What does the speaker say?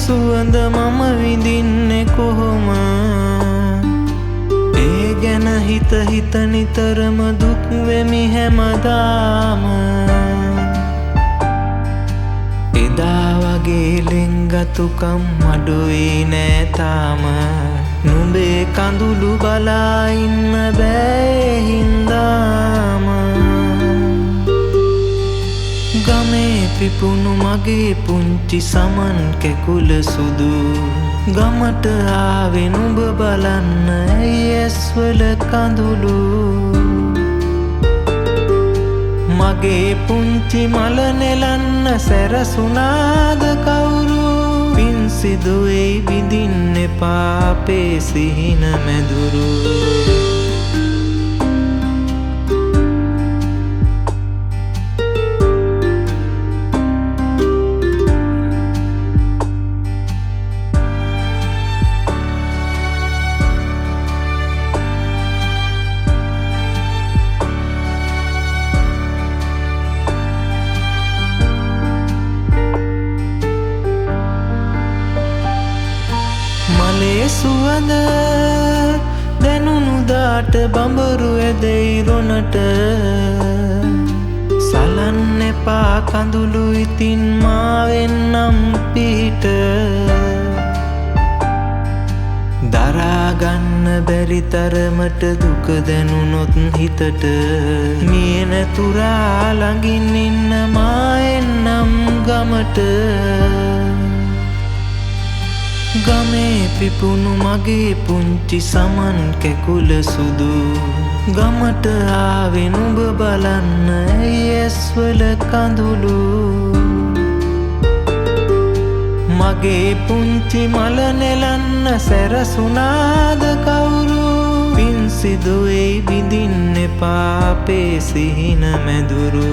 සුවඳ මම විඳින්නේ කොහොම ඒ ගැන හිත හිත නිතරම දුක් වෙමි හැමදාම එදා වගේ ලෙන්ගතුකම් අඩුයි නෑ තාම නුඹේ කඳුළු බලා ඉන්න බෑ හින්දාම ගමේ පිපුණු මගේ පුංචි සමන් කැකුල සුදු ගමට ආවේ නුඹ බලන්න ඇයි ඇස්වල කඳුළු මගේ පුංචි මල නෙලන්න සැරසුනාද කවුරු පින් සිදුවෙයි විඳින්න එපා අපේ සිහින මැදුරු මලේ සුවඳ දැනුණු දාට බඹරු ඇදෙයි රොනට සලන්න එපා කඳුළු ඉතින් මාවෙන්නම් පිහිට දරාගන්න බැරි තරමට දුක දැනුනොත් හිතට මියන තුරා ළඟින් ඉන්න මා එන්නම් ගමට ගමේ පිපුණු මගේ පුංචි සමන් කැකුල සුදු ගමට ආවේ නුඹ බලන්න ඇයි ඇස්වල කඳුළු මගේ පුංචි මල නෙලන්න සැරසුනාද කවුරු පින් සිදුවෙයි විඳින්න එපා අපේ සිහින මැදුරු